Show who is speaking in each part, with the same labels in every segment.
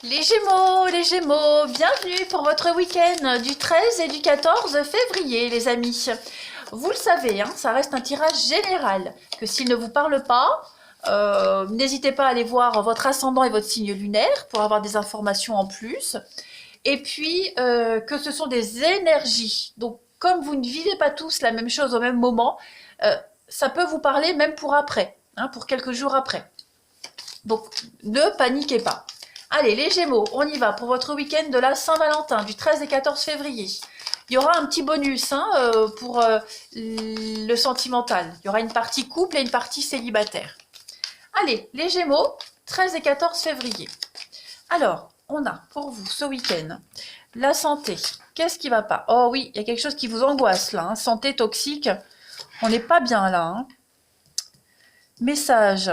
Speaker 1: Les Gémeaux, bienvenue pour votre week-end du 13 et du 14 février, les amis. Vous le savez, hein, ça reste un tirage général, que s'il ne vous parle pas, n'hésitez pas à aller voir votre ascendant et votre signe lunaire pour avoir des informations en plus. Et puis, que ce sont des énergies. Donc, comme vous ne vivez pas tous la même chose au même moment, ça peut vous parler même pour après, hein, pour quelques jours après. Donc, ne paniquez pas. Allez, les Gémeaux, on y va pour votre week-end de la Saint-Valentin, du 13 et 14 février. Il y aura un petit bonus hein, pour le sentimental. Il y aura une partie couple et une partie célibataire. Allez, les Gémeaux, 13 et 14 février. Alors, on a pour vous ce week-end la santé. Qu'est-ce qui ne va pas? Oh oui, il y a quelque chose qui vous angoisse là. Hein. Santé toxique, on n'est pas bien là. Hein. Message.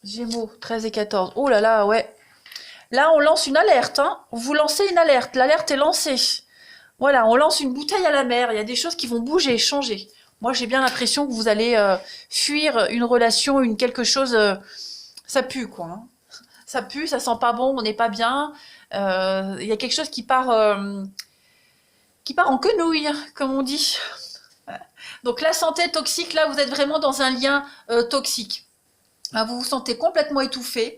Speaker 1: Gémeaux, 13 et 14. Oh là là, ouais. Là, on lance une alerte. Hein. Vous lancez une alerte. L'alerte est lancée. Voilà, on lance une bouteille à la mer. Il y a des choses qui vont bouger, changer. Moi, j'ai bien l'impression que vous allez fuir une relation, quelque chose. Ça pue, quoi. Hein. Ça pue, ça sent pas bon, on n'est pas bien. Il y a quelque chose qui part en quenouille, comme on dit. Donc, la santé toxique, là, vous êtes vraiment dans un lien toxique. Vous vous sentez complètement étouffé,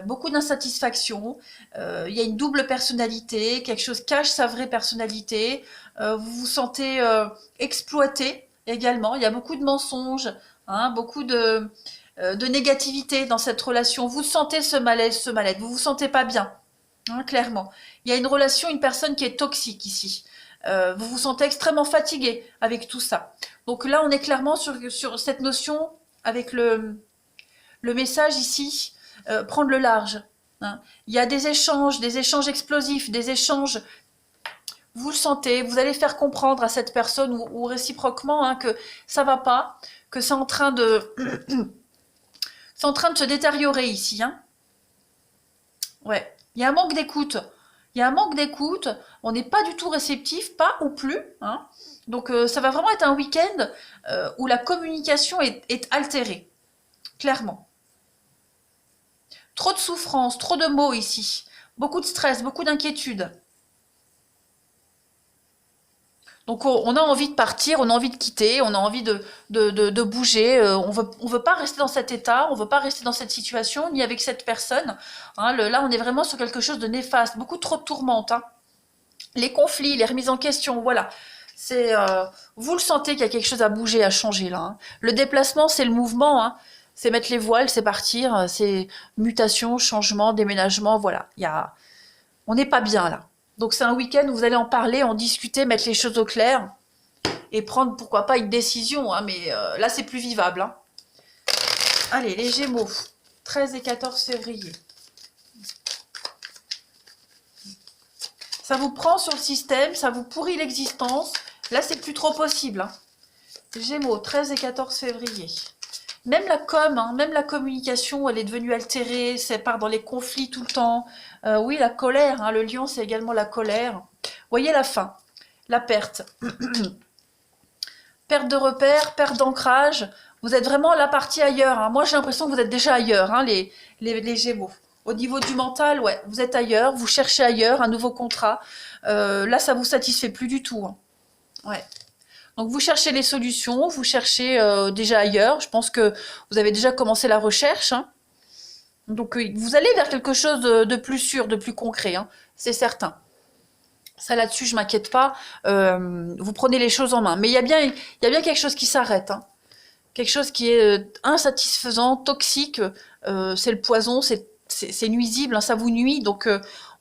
Speaker 1: beaucoup d'insatisfaction, il y a une double personnalité, quelque chose cache sa vraie personnalité, vous vous sentez exploité également, il y a beaucoup de mensonges, hein, beaucoup de négativité dans cette relation, vous sentez ce malaise, ce mal-être, vous vous sentez pas bien, hein, clairement. Il y a une relation, une personne qui est toxique ici. Vous vous sentez extrêmement fatigué avec tout ça. Donc là, on est clairement sur cette notion avec le message ici, prendre le large. Hein. Il y a des échanges explosifs, des échanges, vous le sentez, vous allez faire comprendre à cette personne ou réciproquement hein, que ça va pas, que c'est en train de c'est en train de se détériorer ici. Hein. Ouais, il y a un manque d'écoute. Il y a un manque d'écoute, on n'est pas du tout réceptif, pas ou plus. Hein. Donc ça va vraiment être un week-end où la communication est altérée, clairement. Trop de souffrance, trop de mots ici. Beaucoup de stress, beaucoup d'inquiétude. Donc on a envie de partir, on a envie de quitter, on a envie de bouger. On veut pas rester dans cet état, on veut pas rester dans cette situation, ni avec cette personne. Hein, là, on est vraiment sur quelque chose de néfaste, beaucoup trop de tourmente. Hein. Les conflits, les remises en question, voilà. Vous le sentez qu'il y a quelque chose à bouger, à changer là. Hein. Le déplacement, c'est le mouvement. Hein. C'est mettre les voiles, c'est partir, c'est mutation, changement, déménagement, voilà. On n'est pas bien là. Donc c'est un week-end où vous allez en parler, en discuter, mettre les choses au clair et prendre pourquoi pas une décision. Hein, mais là c'est plus vivable. Hein. Allez, les Gémeaux, 13 et 14 février. Ça vous prend sur le système, ça vous pourrit l'existence. Là c'est plus trop possible. Hein. Gémeaux, 13 et 14 février. Même la com, hein, même la communication, elle est devenue altérée, ça part dans les conflits tout le temps. Oui, la colère, hein, le lion, c'est également la colère. Vous voyez la fin, la perte. Perte de repères, perte d'ancrage. Vous êtes vraiment la partie ailleurs. Hein. Moi, j'ai l'impression que vous êtes déjà ailleurs, hein, les Gémeaux. Au niveau du mental, ouais, vous êtes ailleurs, vous cherchez ailleurs, un nouveau contrat. Là, ça vous satisfait plus du tout. Hein. Ouais. Donc vous cherchez les solutions, vous cherchez déjà ailleurs. Je pense que vous avez déjà commencé la recherche. Hein. Donc vous allez vers quelque chose de plus sûr, de plus concret. Hein. C'est certain. Ça là-dessus, je m'inquiète pas. Vous prenez les choses en main. Mais il y a bien quelque chose qui s'arrête. Hein. Quelque chose qui est insatisfaisant, toxique. C'est le poison, c'est nuisible, hein, ça vous nuit. Donc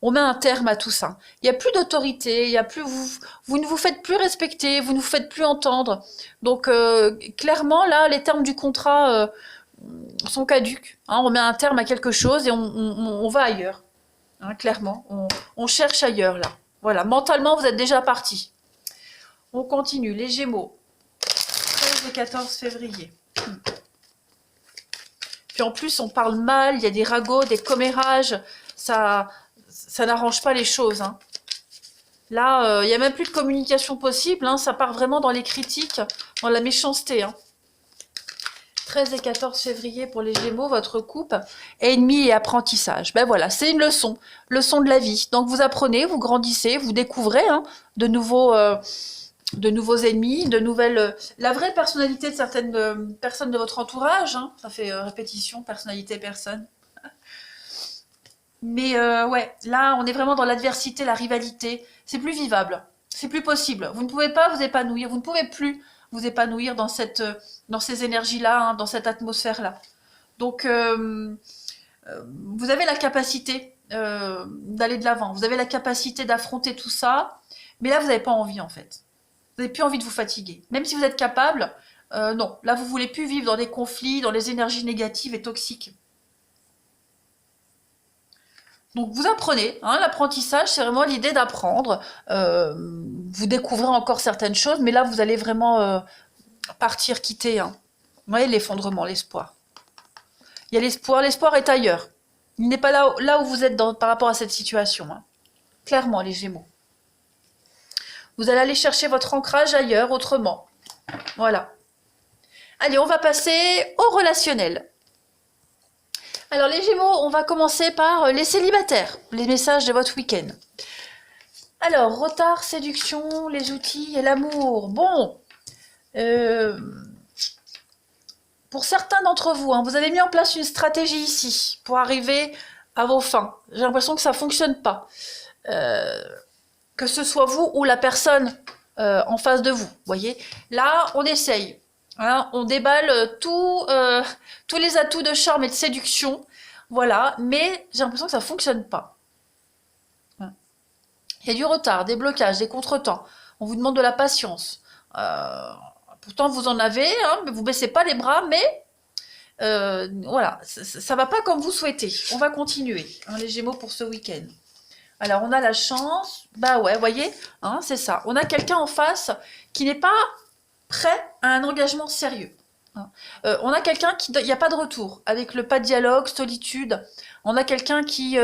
Speaker 1: on met un terme à tout ça. Il n'y a plus d'autorité, il y a plus vous ne vous faites plus respecter, vous ne vous faites plus entendre. Donc clairement là, les termes du contrat sont caducs. Hein, on met un terme à quelque chose et on va ailleurs. Hein, clairement, on cherche ailleurs là. Voilà, mentalement vous êtes déjà parti. On continue, les Gémeaux, 13 et 14 février. Puis en plus, on parle mal, il y a des ragots, des commérages, ça n'arrange pas les choses. Hein. Là, il n'y a même plus de communication possible, hein, ça part vraiment dans les critiques, dans la méchanceté. Hein. 13 et 14 février pour les Gémeaux, votre couple, ennemi et apprentissage. Ben voilà, c'est une leçon de la vie. Donc vous apprenez, vous grandissez, vous découvrez hein, de nouveaux ennemis, de nouvelles... la vraie personnalité de certaines personnes de votre entourage, hein, ça fait répétition, personnalité, personne. Mais ouais, là, on est vraiment dans l'adversité, la rivalité. C'est plus vivable, c'est plus possible. Vous ne pouvez pas vous épanouir, vous ne pouvez plus vous épanouir dans ces énergies-là, hein, dans cette atmosphère-là. Donc, vous avez la capacité d'aller de l'avant, vous avez la capacité d'affronter tout ça, mais là, vous n'avez pas envie, en fait. Vous n'avez plus envie de vous fatiguer. Même si vous êtes capable, non. Là, vous voulez plus vivre dans des conflits, dans les énergies négatives et toxiques. Donc vous apprenez, hein, l'apprentissage c'est vraiment l'idée d'apprendre, vous découvrez encore certaines choses, mais là vous allez vraiment partir, quitter, hein. Vous voyez l'effondrement, l'espoir. Il y a l'espoir, l'espoir est ailleurs. Il n'est pas là où vous êtes par rapport à cette situation, hein. Clairement les Gémeaux. Vous allez aller chercher votre ancrage ailleurs, autrement. Voilà. Allez, on va passer au relationnel. Alors les Gémeaux, on va commencer par les célibataires, les messages de votre week-end. Alors, retard, séduction, les outils et l'amour. Bon, pour certains d'entre vous, hein, vous avez mis en place une stratégie ici pour arriver à vos fins. J'ai l'impression que ça ne fonctionne pas. Que ce soit vous ou la personne en face de vous, voyez. Là, on essaye. Hein, on déballe tous les atouts de charme et de séduction, voilà, mais j'ai l'impression que ça ne fonctionne pas. Il y a du retard, des blocages, des contretemps. On vous demande de la patience. Pourtant, vous en avez, hein, mais vous ne baissez pas les bras, mais voilà, ça ne va pas comme vous souhaitez. On va continuer, hein, les Gémeaux, pour ce week-end. Alors, on a la chance, bah ouais, vous voyez, hein, c'est ça. On a quelqu'un en face qui n'est pas prêt à un engagement sérieux. On a quelqu'un qui... Il n'y a pas de retour, avec le pas de dialogue, solitude. On a quelqu'un qui,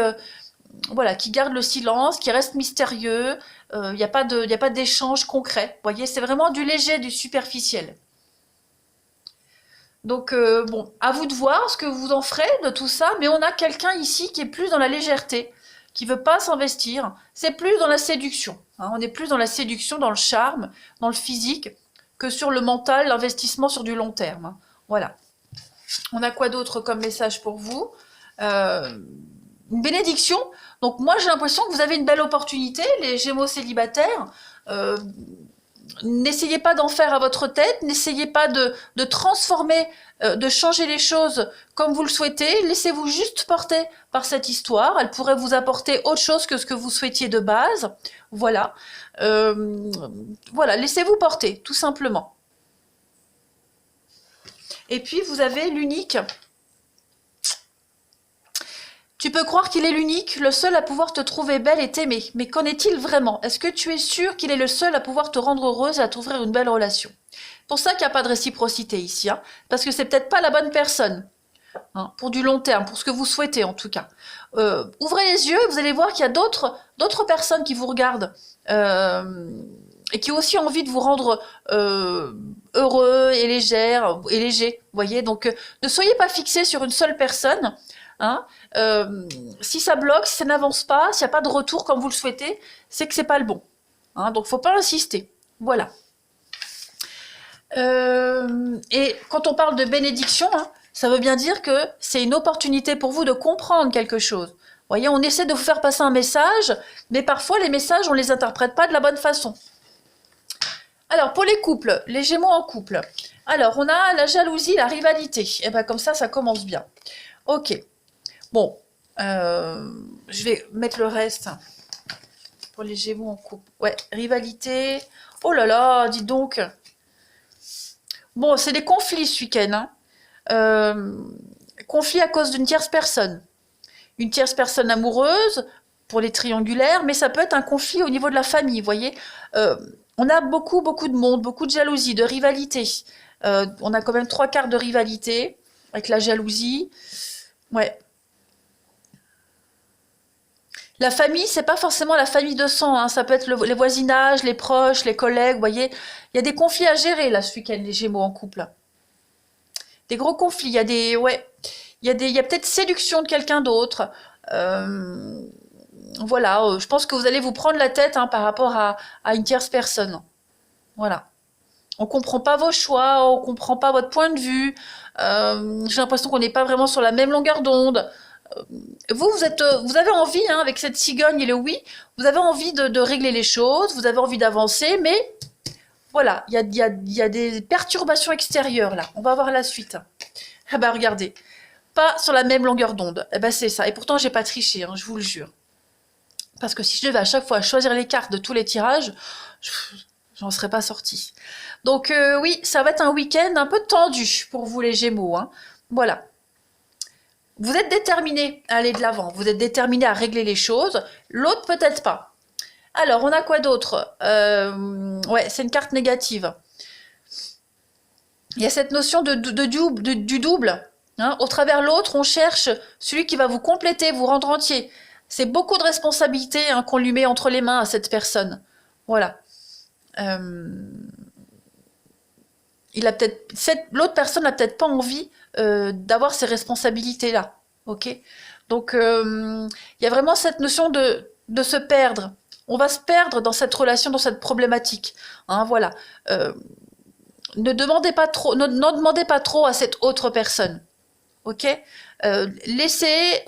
Speaker 1: voilà, qui garde le silence, qui reste mystérieux. Il n'y a pas d'échange concret. Vous voyez, c'est vraiment du léger, du superficiel. Donc, bon, à vous de voir ce que vous en ferez de tout ça, mais on a quelqu'un ici qui est plus dans la légèreté, qui ne veut pas s'investir. C'est plus dans la séduction. Hein, on est plus dans la séduction, dans le charme, dans le physique, que sur le mental, l'investissement sur du long terme. Hein. Voilà. On a quoi d'autre comme message pour vous? Une bénédiction. Donc moi, j'ai l'impression que vous avez une belle opportunité, les Gémeaux célibataires. N'essayez pas d'en faire à votre tête, n'essayez pas de transformer, de changer les choses comme vous le souhaitez. Laissez-vous juste porter par cette histoire. Elle pourrait vous apporter autre chose que ce que vous souhaitiez de base. Voilà. Voilà, laissez-vous porter, tout simplement. Et puis, vous avez l'unique. Tu peux croire qu'il est l'unique, le seul à pouvoir te trouver belle et t'aimer. Mais qu'en est-il vraiment? Est-ce que tu es sûr qu'il est le seul à pouvoir te rendre heureuse et à t'ouvrir une belle relation? Pour ça qu'il n'y a pas de réciprocité ici, hein, parce que c'est peut-être pas la bonne personne, hein, pour du long terme, pour ce que vous souhaitez en tout cas. Ouvrez les yeux, vous allez voir qu'il y a d'autres personnes qui vous regardent et qui ont aussi envie de vous rendre heureux et légère et léger. Vous voyez, donc ne soyez pas fixés sur une seule personne. Hein, si ça bloque, si ça n'avance pas, s'il n'y a pas de retour comme vous le souhaitez, c'est que c'est pas le bon. Hein, donc, faut pas insister. Voilà. Et quand on parle de bénédiction, hein, ça veut bien dire que c'est une opportunité pour vous de comprendre quelque chose. Vous voyez, on essaie de vous faire passer un message, mais parfois les messages, on les interprète pas de la bonne façon. Alors, pour les couples, les Gémeaux en couple. Alors, on a la jalousie, la rivalité. Et bien, comme ça commence bien. Ok. Bon, je vais mettre le reste pour les Gémeaux en couple. Ouais, rivalité. Oh là là, dis donc. Bon, c'est des conflits ce week-end. Hein. Conflits à cause d'une tierce personne. Une tierce personne amoureuse pour les triangulaires, mais ça peut être un conflit au niveau de la famille, vous voyez. On a beaucoup de monde, beaucoup de jalousie, de rivalité. On a quand même 3/4 de rivalité avec la jalousie. Ouais. La famille, c'est pas forcément la famille de sang, hein. Ça peut être les voisinages, les proches, les collègues, vous voyez. Il y a des conflits à gérer là ce week-end, les Gémeaux en couple. des gros conflits. Il y a des, ouais, il y a peut-être séduction de quelqu'un d'autre. Voilà, je pense que vous allez vous prendre la tête hein, par rapport à une tierce personne. Voilà. On comprend pas vos choix, on comprend pas votre point de vue. J'ai l'impression qu'on n'est pas vraiment sur la même longueur d'onde. Vous avez envie, hein, avec cette cigogne et le oui, vous avez envie de régler les choses, vous avez envie d'avancer, mais voilà, il y a des perturbations extérieures là. On va voir la suite. Ah bah regardez, pas sur la même longueur d'onde. Eh ben c'est ça. Et pourtant j'ai pas triché, hein, je vous le jure. Parce que si je devais à chaque fois choisir les cartes de tous les tirages, j'en serais pas sortie. Donc oui, ça va être un week-end un peu tendu pour vous les Gémeaux. Hein. Voilà. Vous êtes déterminés à aller de l'avant, vous êtes déterminés à régler les choses, l'autre peut-être pas. Alors, on a quoi d'autre ouais, c'est une carte négative. Il y a cette notion du double. Hein. Au travers l'autre, on cherche celui qui va vous compléter, vous rendre entier. C'est beaucoup de responsabilités hein, qu'on lui met entre les mains à cette personne. Voilà. L'autre personne n'a peut-être pas envie d'avoir ces responsabilités-là. Ok. Donc, il y a vraiment cette notion de se perdre. On va se perdre dans cette relation, dans cette problématique. Hein, voilà. Ne demandez pas trop, n'en demandez pas trop à cette autre personne. Ok. Laissez-la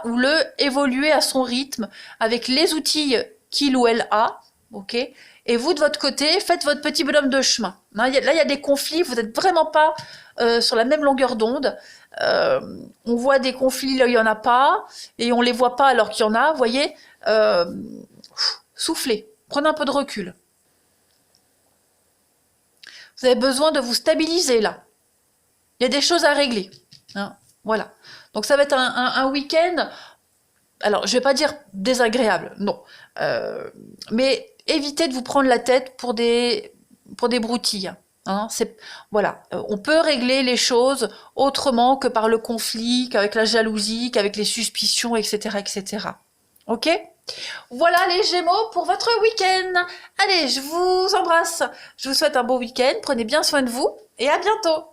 Speaker 1: ou le évoluer à son rythme avec les outils qu'il ou elle a. Ok. Et vous, de votre côté, faites votre petit bonhomme de chemin. Là, il y a des conflits, vous n'êtes vraiment pas sur la même longueur d'onde. On voit des conflits là où il n'y en a pas, et on ne les voit pas alors qu'il y en a, vous voyez. Soufflez, prenez un peu de recul. Vous avez besoin de vous stabiliser là. Il y a des choses à régler. Hein, voilà. Donc ça va être un week-end, alors je ne vais pas dire désagréable, non. Mais évitez de vous prendre la tête pour des broutilles. Hein, voilà, on peut régler les choses autrement que par le conflit, qu'avec la jalousie, qu'avec les suspicions, etc., etc. Ok? Voilà les Gémeaux pour votre week-end. Allez, je vous embrasse. Je vous souhaite un beau week-end. Prenez bien soin de vous et à bientôt.